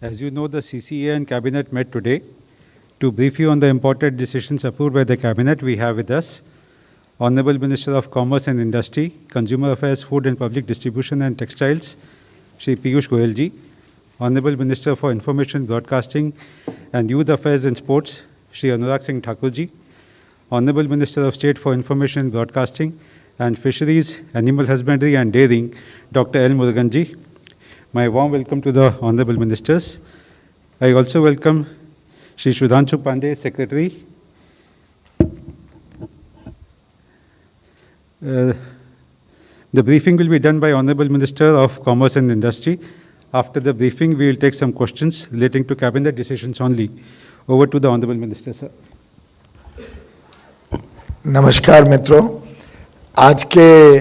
As you know, the CCA and Cabinet met today. To brief you on the important decisions approved by the Cabinet, we have with us Honorable Minister of Commerce and Industry, Consumer Affairs, Food and Public Distribution and Textiles, Shri Piyush Goyal ji, Honorable Minister for Information, Broadcasting and Youth Affairs and Sports, Shri Anurag Singh Thakur ji, Honorable Minister of State for Information, Broadcasting and Fisheries, Animal Husbandry and Dairying, Dr. L. Murugan ji. My warm welcome to the Honorable Ministers. I also welcome Shri Sudhanshu Pandey, Secretary. The briefing will be done by Honorable Minister of Commerce and Industry. After the briefing, we will take some questions relating to Cabinet decisions only. Over to the Honorable Minister, sir. नमस्कार मित्रों, आज के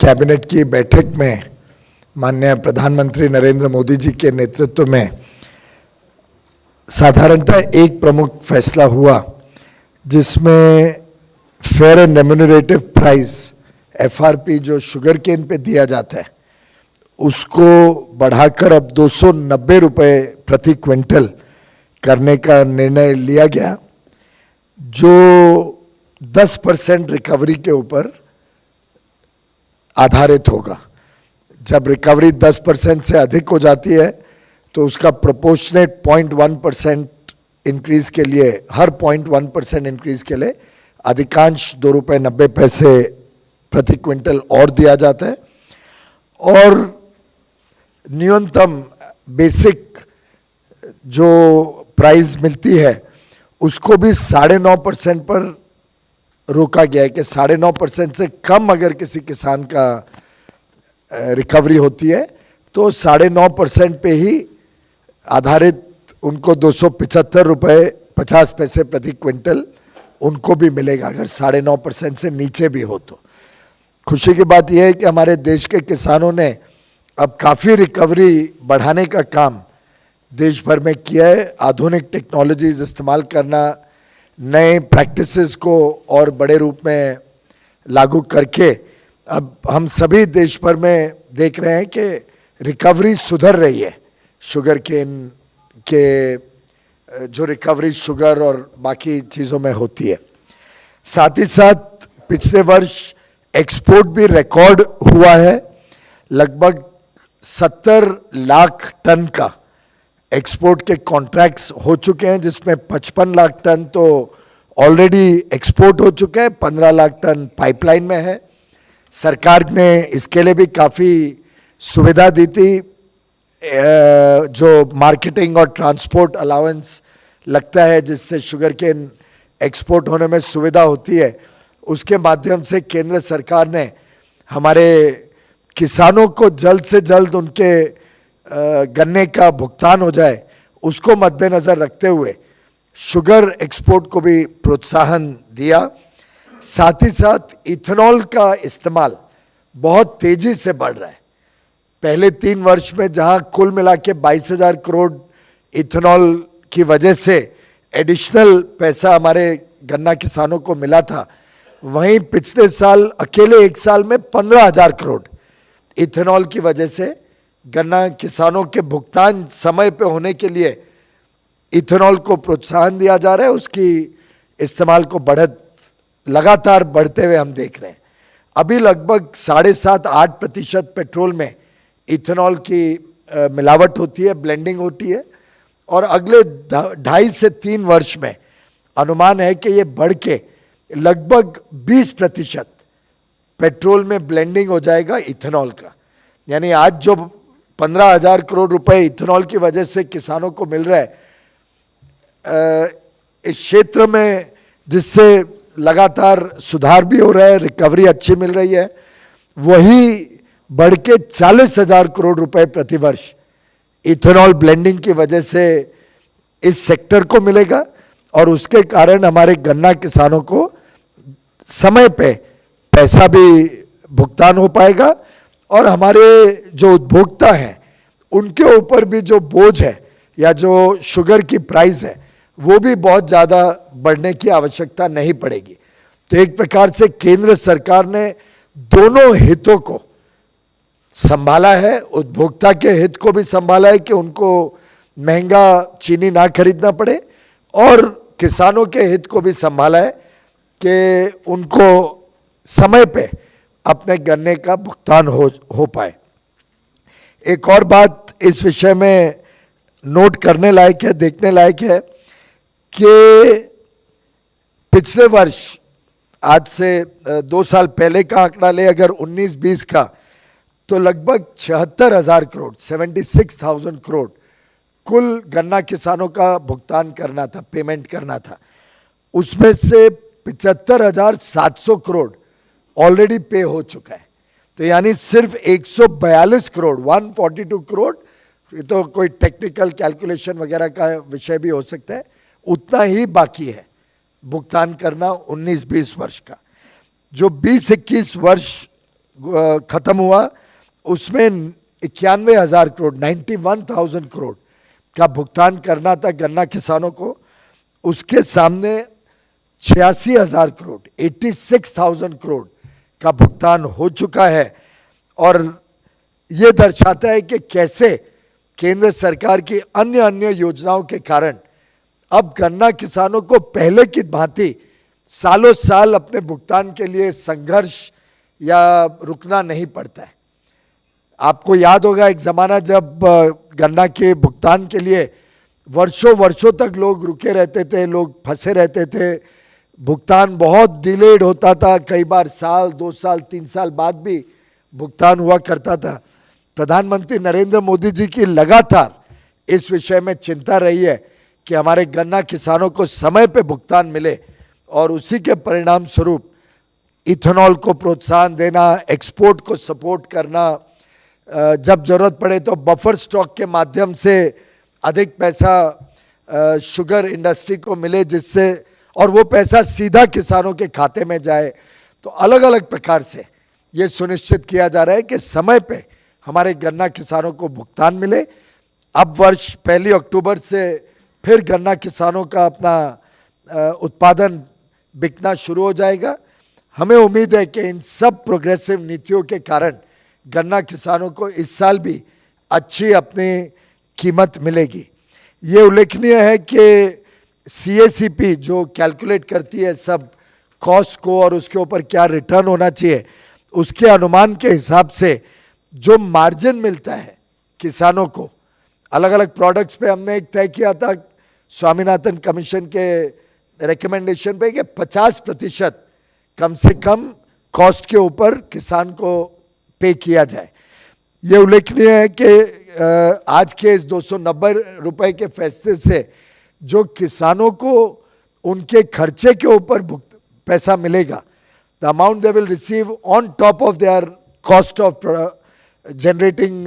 cabinet की बैठक में माननीय प्रधानमंत्री नरेंद्र मोदी जी के नेतृत्व में साधारणतः एक प्रमुख फैसला हुआ जिसमें fair and remunerative price FRP जो शुगर केन पे दिया जाता है उसको बढ़ाकर अब 290 रुपये प्रति क्विंटल करने का निर्णय लिया गया, जो 10% रिकवरी के ऊपर आधारित होगा। जब रिकवरी 10% से अधिक हो जाती है तो उसका प्रोपोर्शनेट 0.1% इंक्रीज के लिए, हर 0.1% इंक्रीज के लिए अधिकांश 2 रुपये 90 पैसे प्रति क्विंटल और दिया जाता है और न्यूनतम बेसिक जो प्राइस मिलती है उसको भी 9.5% पर रोका गया है कि 9.5% से कम अगर किसी किसान का रिकवरी होती है तो 9.5% पे ही आधारित उनको 275 रुपये 50 पैसे प्रति क्विंटल उनको भी मिलेगा अगर 9.5% से नीचे भी हो तो। खुशी की बात यह है कि हमारे देश के किसानों ने अब काफ़ी रिकवरी बढ़ाने का काम देश भर में किया है। आधुनिक टेक्नोलॉजीज इस्तेमाल करना, नए प्रैक्टिसेस को और बड़े रूप में लागू करके अब हम सभी देश भर में देख रहे हैं कि रिकवरी सुधर रही है। शुगर केन के जो रिकवरी शुगर और बाकी चीज़ों में होती है, साथ ही साथ पिछले वर्ष एक्सपोर्ट भी रिकॉर्ड हुआ है। लगभग 70 लाख टन का एक्सपोर्ट के कॉन्ट्रैक्ट्स हो चुके हैं, जिसमें 55 लाख टन तो ऑलरेडी एक्सपोर्ट हो चुके हैं, 15 लाख टन पाइपलाइन में है। सरकार ने इसके लिए भी काफ़ी सुविधा दी थी, जो मार्केटिंग और ट्रांसपोर्ट अलाउंस लगता है जिससे शुगर केन एक्सपोर्ट होने में सुविधा होती है, उसके माध्यम से केंद्र सरकार ने हमारे किसानों को जल्द से जल्द उनके गन्ने का भुगतान हो जाए उसको मद्देनज़र रखते हुए शुगर एक्सपोर्ट को भी प्रोत्साहन दिया। साथ ही साथ इथेनॉल का इस्तेमाल बहुत तेज़ी से बढ़ रहा है। पहले 3 वर्ष में जहां कुल मिला के 22,000 करोड़ इथेनॉल की वजह से एडिशनल पैसा हमारे गन्ना किसानों को मिला था, वहीं पिछले साल अकेले 1 साल में 15,000 करोड़ इथेनॉल की वजह से गन्ना किसानों के भुगतान समय पे होने के लिए इथेनॉल को प्रोत्साहन दिया जा रहा है। उसकी इस्तेमाल को लगातार बढ़ते हुए हम देख रहे हैं। अभी लगभग 7.5-8% पेट्रोल में इथेनॉल की मिलावट होती है, ब्लेंडिंग होती है और अगले 2.5 से 3 वर्ष में अनुमान है कि ये बढ़ के लगभग 20% पेट्रोल में ब्लेंडिंग हो जाएगा इथेनॉल का। यानी आज जो 15,000 करोड़ रुपए इथेनॉल की वजह से किसानों को मिल रहा है इस क्षेत्र में, जिससे लगातार सुधार भी हो रहा है, रिकवरी अच्छी मिल रही है, वही बढ़ के 40,000 करोड़ रुपए प्रति वर्ष इथेनॉल ब्लेंडिंग की वजह से इस सेक्टर को मिलेगा और उसके कारण हमारे गन्ना किसानों को समय पे पैसा भी भुगतान हो पाएगा और हमारे जो उपभोक्ता हैं उनके ऊपर भी जो बोझ है या जो शुगर की प्राइस है वो भी बहुत ज़्यादा बढ़ने की आवश्यकता नहीं पड़ेगी। तो एक प्रकार से केंद्र सरकार ने दोनों हितों को संभाला है, उपभोक्ता के हित को भी संभाला है कि उनको महंगा चीनी ना खरीदना पड़े, और किसानों के हित को भी संभाला है कि उनको समय पे अपने गन्ने का भुगतान हो पाए। एक और बात इस विषय में नोट करने लायक है, देखने लायक है कि पिछले वर्ष, आज से 2 साल पहले का आंकड़ा ले अगर 19-20 का, तो लगभग 76,000 करोड़ 76,000 करोड़ कुल गन्ना किसानों का भुगतान करना था, पेमेंट करना था। उसमें से 75,700 करोड़ ऑलरेडी पे हो चुका है। तो यानी सिर्फ 142 करोड़ 142 करोड़, ये तो कोई टेक्निकल कैलकुलेशन वगैरह का विषय भी हो सकता है, उतना ही बाकी है भुगतान करना 19-20 वर्ष का। जो 20-21 वर्ष खत्म हुआ उसमें 91,000 करोड़ 91,000 करोड़ का भुगतान करना था गन्ना किसानों को। उसके सामने 86,000 करोड़ 86,000 करोड़ का भुगतान हो चुका है। और ये दर्शाता है कि कैसे केंद्र सरकार की अन्य योजनाओं के कारण अब गन्ना किसानों को पहले की भांति सालों साल अपने भुगतान के लिए संघर्ष या रुकना नहीं पड़ता है। आपको याद होगा एक ज़माना जब गन्ना के भुगतान के लिए वर्षों तक लोग रुके रहते थे, लोग फंसे रहते थे, भुगतान बहुत डिलेड होता था, कई बार साल 2 साल 3 साल बाद भी भुगतान हुआ करता था। प्रधानमंत्री नरेंद्र मोदी जी की लगातार इस विषय में चिंता रही है कि हमारे गन्ना किसानों को समय पे भुगतान मिले, और उसी के परिणाम स्वरूप इथेनॉल को प्रोत्साहन देना, एक्सपोर्ट को सपोर्ट करना, जब जरूरत पड़े तो बफर स्टॉक के माध्यम से अधिक पैसा शुगर इंडस्ट्री को मिले, जिससे और वो पैसा सीधा किसानों के खाते में जाए। तो अलग अलग प्रकार से ये सुनिश्चित किया जा रहा है कि समय पे हमारे गन्ना किसानों को भुगतान मिले। अब वर्ष 1 अक्टूबर से फिर गन्ना किसानों का अपना उत्पादन बिकना शुरू हो जाएगा। हमें उम्मीद है कि इन सब प्रोग्रेसिव नीतियों के कारण गन्ना किसानों को इस साल भी अच्छी अपनी कीमत मिलेगी। ये उल्लेखनीय है कि CACP जो कैलकुलेट करती है सब कॉस्ट को और उसके ऊपर क्या रिटर्न होना चाहिए, उसके अनुमान के हिसाब से जो मार्जिन मिलता है किसानों को अलग अलग प्रोडक्ट्स पे, हमने एक तय किया था स्वामीनाथन कमीशन के रिकमेंडेशन पे कि 50% कम से कम कॉस्ट के ऊपर किसान को पे किया जाए। ये उल्लेखनीय है कि आज के इस 290 रुपए के फैसले से जो किसानों को उनके खर्चे के ऊपर पैसा मिलेगा, the amount they will receive on top of their cost of generating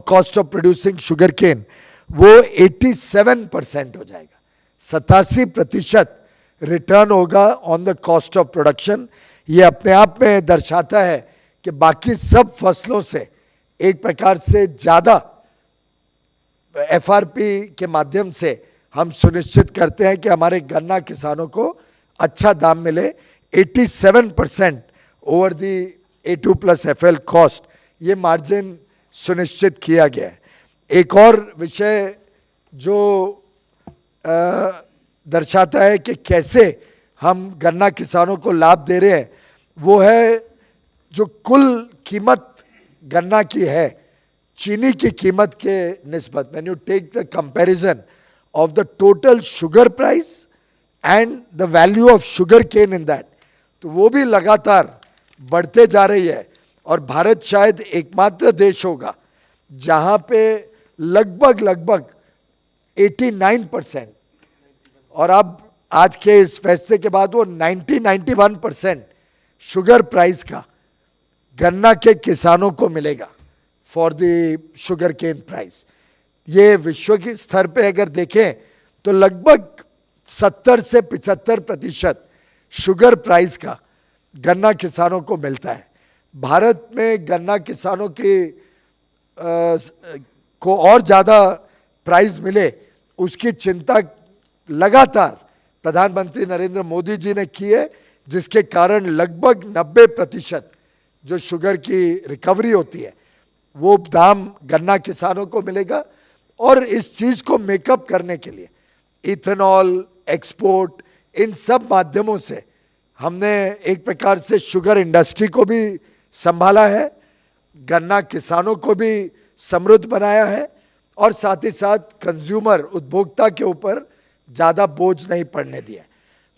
cost of producing sugar cane, वो 87% हो जाएगा। 87% रिटर्न होगा on the cost of production. ये अपने आप में दर्शाता है कि बाकी सब फसलों से एक प्रकार से ज़्यादा FRP के माध्यम से हम सुनिश्चित करते हैं कि हमारे गन्ना किसानों को अच्छा दाम मिले। 87% ओवर दी A2+FL कॉस्ट, ये मार्जिन सुनिश्चित किया गया है। एक और विषय जो दर्शाता है कि कैसे हम गन्ना किसानों को लाभ दे रहे हैं, वो है जो कुल कीमत गन्ना की है चीनी की कीमत के निस्बत। When you take the comparison of the total sugar price and the value of sugar cane in that, तो वो भी लगातार बढ़ते जा रही है। और भारत शायद एकमात्र देश होगा जहां पे लगभग 89%, और अब आज के इस फैसले के बाद वो 91% शुगर प्राइस का गन्ना के किसानों को मिलेगा for the sugar cane price. ये विश्व के स्तर पे अगर देखें तो लगभग 70 से 75% शुगर प्राइस का गन्ना किसानों को मिलता है। भारत में गन्ना किसानों की को और ज़्यादा प्राइस मिले, उसकी चिंता लगातार प्रधानमंत्री नरेंद्र मोदी जी ने की है, जिसके कारण लगभग 90% जो शुगर की रिकवरी होती है वो दाम गन्ना किसानों को मिलेगा। और इस चीज को मेकअप करने के लिए इथेनॉल, एक्सपोर्ट, इन सब माध्यमों से हमने एक प्रकार से शुगर इंडस्ट्री को भी संभाला है, गन्ना किसानों को भी समृद्ध बनाया है और साथ ही साथ कंज्यूमर, उपभोक्ता के ऊपर ज़्यादा बोझ नहीं पड़ने दिया।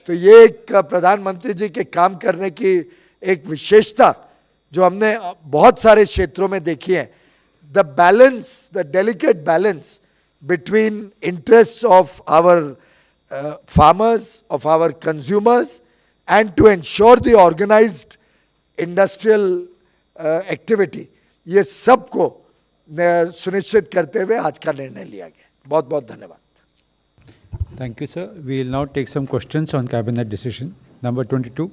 तो ये एक प्रधानमंत्री जी के काम करने की एक विशेषता जो हमने बहुत सारे क्षेत्रों में देखी है। The balance, the delicate balance between interests of our farmers, of our consumers, and to ensure the organized industrial activity, ये सबको सुनिश्चित करते हुए आज का निर्णय लिया गया। बहुत बहुत धन्यवाद। Thank you, sir. We will now take some questions on cabinet decision. Number 22.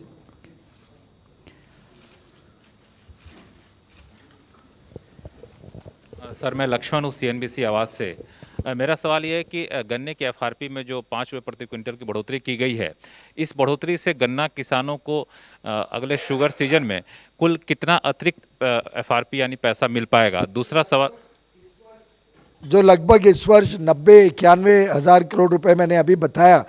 Sir, मैं लक्ष्मण हूँ CNBC आवाज़ से। मेरा सवाल ये है कि गन्ने के FRP में जो 5 रुपये प्रति क्विंटल की बढ़ोतरी की गई है, इस बढ़ोतरी से गन्ना किसानों को अगले शुगर सीजन में कुल कितना अतिरिक्त FRP यानी पैसा मिल पाएगा? दूसरा सवाल, जो लगभग इस वर्ष 90-91 हजार करोड़ रुपए मैंने अभी बताया,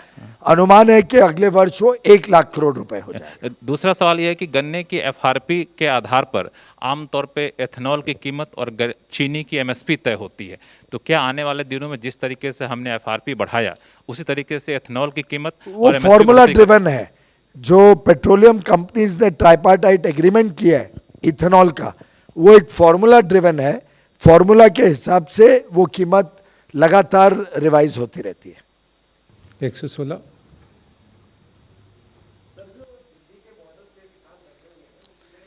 अनुमान है कि अगले वर्ष वो 1 लाख करोड़ रुपए हो जाए। दूसरा सवाल यह है कि गन्ने की FRP के आधार पर आमतौर पे एथेनॉल की कीमत और चीनी की MSP तय होती है, तो क्या आने वाले दिनों में जिस तरीके से हमने FRP बढ़ाया उसी तरीके से एथेनॉल की कीमत वो और MSP फॉर्मूला बढ़ोतरी ड्रिवन है। जो पेट्रोलियम कंपनीज ने ट्राइपार्टाइट एग्रीमेंट किया है इथेनॉल का, वो एक फॉर्मूला ड्रिवन है। फॉर्मूला के हिसाब से वो कीमत लगातार रिवाइज होती रहती है। 116.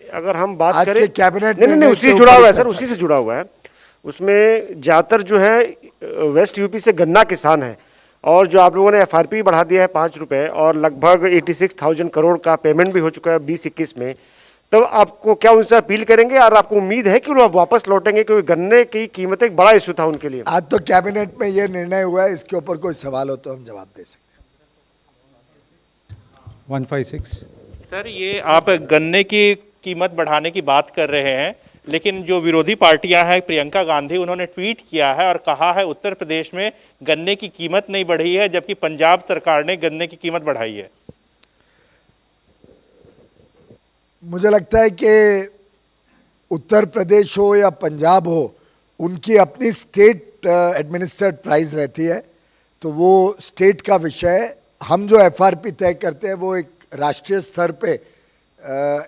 अगर हम बात आज करें के कैबिनेट नहीं निर्णय उसी के से जुड़ा ऊपर हुआ है सर, चर्चा उसी से जुड़ा हुआ है। उसमें ज़्यादातर जो है वेस्ट यूपी से गन्ना किसान है, और जो आप लोगों ने FRP बढ़ा दिया है 5 रुपये और लगभग 86,000 करोड़ का पेमेंट भी हो चुका है 20-21 में, तब आपको क्या उनसे अपील करेंगे और आपको उम्मीद है कि वो वापस लौटेंगे? क्योंकि गन्ने की कीमत एक बड़ा इशू था उनके लिए। आज तो कैबिनेट में ये निर्णय हुआ है, इसके ऊपर कोई सवाल हो तो हम जवाब दे सकते 156. सर, ये आप गन्ने की कीमत बढ़ाने की बात कर रहे हैं, लेकिन जो विरोधी पार्टियां हैं, प्रियंका गांधी, उन्होंने ट्वीट किया है और कहा है उत्तर प्रदेश में गन्ने की कीमत नहीं बढ़ी है, जबकि पंजाब सरकार ने गन्ने की कीमत बढ़ाई है। मुझे लगता है कि उत्तर प्रदेश हो या पंजाब हो, उनकी अपनी स्टेट एडमिनिस्ट्रेड प्राइस रहती है, तो वो स्टेट का विषय है। हम जो FRP तय करते हैं वो एक राष्ट्रीय स्तर पे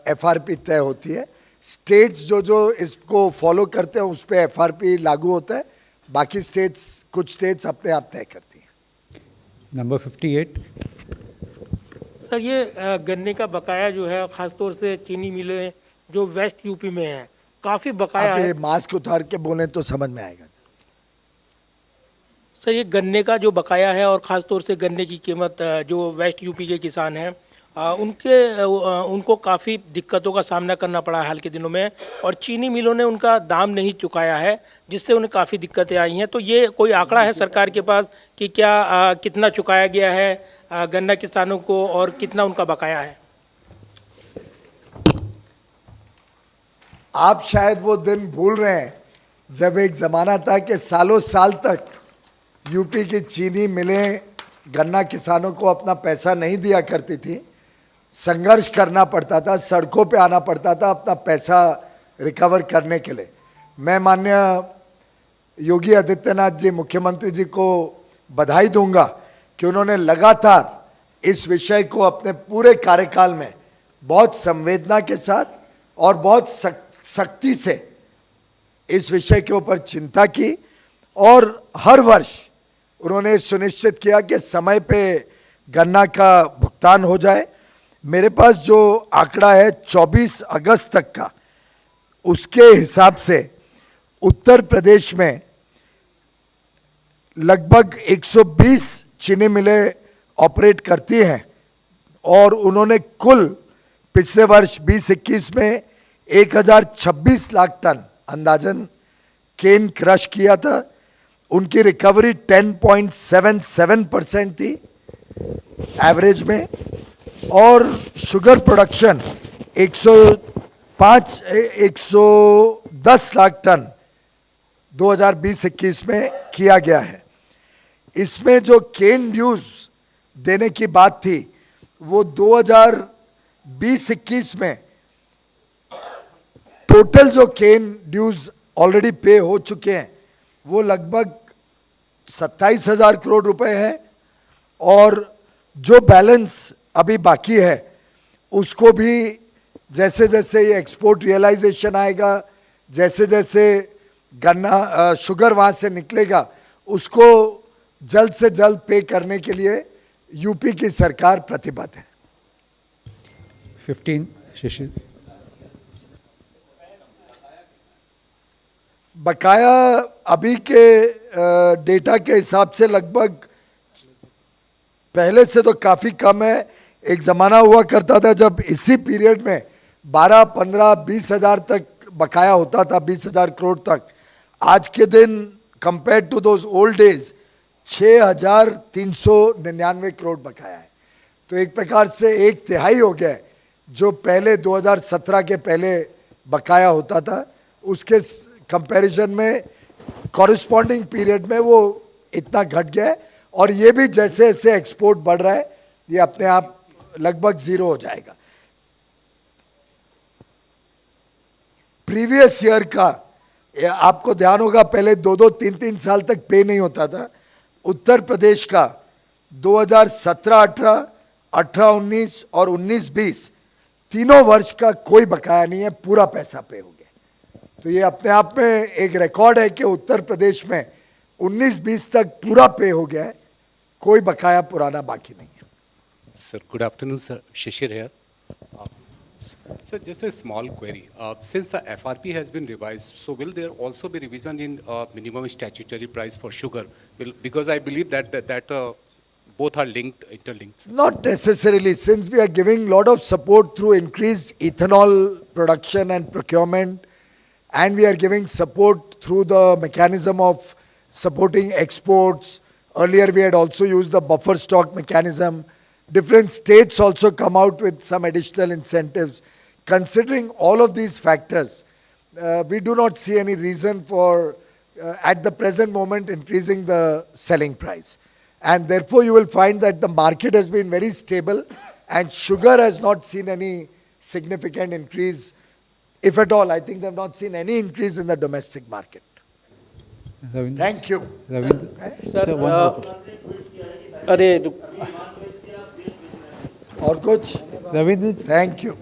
FRP तय होती है। स्टेट्स जो इसको फॉलो करते हैं उस पे FRP लागू होता है, बाकी स्टेट्स, कुछ स्टेट्स अपने आप तय करती हैं। Number 58. सर, ये गन्ने का बकाया जो है खासतौर से चीनी मिलें जो वेस्ट यूपी में है, काफ़ी बकाया आप ये है। मास्क उतार के बोलें तो समझ में आएगा। सर, ये गन्ने का जो बकाया है और ख़ासतौर से गन्ने की कीमत जो वेस्ट यूपी के किसान हैं उनको काफ़ी दिक्कतों का सामना करना पड़ा है हाल के दिनों में, और चीनी मिलों ने उनका दाम नहीं चुकाया है, जिससे उन्हें काफ़ी दिक्कतें आई हैं। तो ये कोई आंकड़ा है सरकार के पास कि क्या कितना चुकाया गया है गन्ना किसानों को और कितना उनका बकाया है? आप शायद वो दिन भूल रहे हैं जब एक ज़माना था कि सालों साल तक यूपी की चीनी मिलें गन्ना किसानों को अपना पैसा नहीं दिया करती थी। संघर्ष करना पड़ता था, सड़कों पे आना पड़ता था अपना पैसा रिकवर करने के लिए। मैं माननीय योगी आदित्यनाथ जी, मुख्यमंत्री जी को बधाई दूंगा कि उन्होंने लगातार इस विषय को अपने पूरे कार्यकाल में बहुत संवेदना के साथ और बहुत सख्ती से इस विषय के ऊपर चिंता की, और हर वर्ष उन्होंने सुनिश्चित किया कि समय पे गन्ना का भुगतान हो जाए। मेरे पास जो आंकड़ा है 24 अगस्त तक का, उसके हिसाब से उत्तर प्रदेश में लगभग 120 चीनी मिलें ऑपरेट करती हैं, और उन्होंने कुल पिछले वर्ष 2021 में 1026 लाख टन अंदाजन केन क्रश किया था। उनकी रिकवरी 10.77% थी एवरेज में, और शुगर प्रोडक्शन 110 लाख टन 2020-21 में किया गया है। इसमें जो केन ड्यूज देने की बात थी वो 2020-21 में टोटल जो केन ड्यूज ऑलरेडी पे हो चुके हैं वो लगभग 27,000 करोड़ रुपए है, और जो बैलेंस अभी बाकी है उसको भी जैसे जैसे ये एक्सपोर्ट रियलाइजेशन आएगा, जैसे जैसे गन्ना शुगर वहाँ से निकलेगा, उसको जल्द से जल्द पे करने के लिए यूपी की सरकार प्रतिबद्ध है। 15, शिशिर। बकाया अभी के डेटा के हिसाब से लगभग पहले से तो काफ़ी कम है। एक ज़माना हुआ करता था जब इसी पीरियड में 12, 15, 20 हज़ार तक बकाया होता था, 20,000 करोड़ तक। आज के दिन compare to those old days 6,399 crore बकाया है। तो एक प्रकार से एक तिहाई हो गया है जो पहले 2017 के पहले बकाया होता था, उसके कंपैरिजन में कॉरेस्पॉन्डिंग पीरियड में वो इतना घट गया है। और ये भी जैसे जैसे एक्सपोर्ट बढ़ रहा है ये अपने आप लगभग जीरो हो जाएगा। प्रीवियस ईयर का आपको ध्यान होगा पहले 2-2, 3-3 साल तक पे नहीं होता था। उत्तर प्रदेश का 2017-18, 18-19 और 19-20 तीनों वर्ष का कोई बकाया नहीं है, पूरा पैसा पे हो गया। तो ये अपने आप में एक रिकॉर्ड है कि उत्तर प्रदेश में 19-20 तक पूरा पे हो गया है, कोई बकाया पुराना बाकी नहीं है। Sir, good afternoon, sir. Shishir here. Sir, just a small query. Since the FRP has been revised, so will there also be revision in minimum statutory price for sugar? Because I believe that both are linked, interlinked. Not necessarily, since we are giving lot of support through increased ethanol production and procurement, and we are giving support through the mechanism of supporting exports. Earlier we had also used the buffer stock mechanism. Different states also come out with some additional incentives. Considering all of these factors, we do not see any reason for, at the present moment, increasing the selling price. And therefore you will find that the market has been very stable and sugar has not seen any significant increase. If at all, I think they have not seen any increase in the domestic market. Ravindra. Thank you. Ravindra. Sir, one more question. अरे और कुछ? Ravindra, Thank you.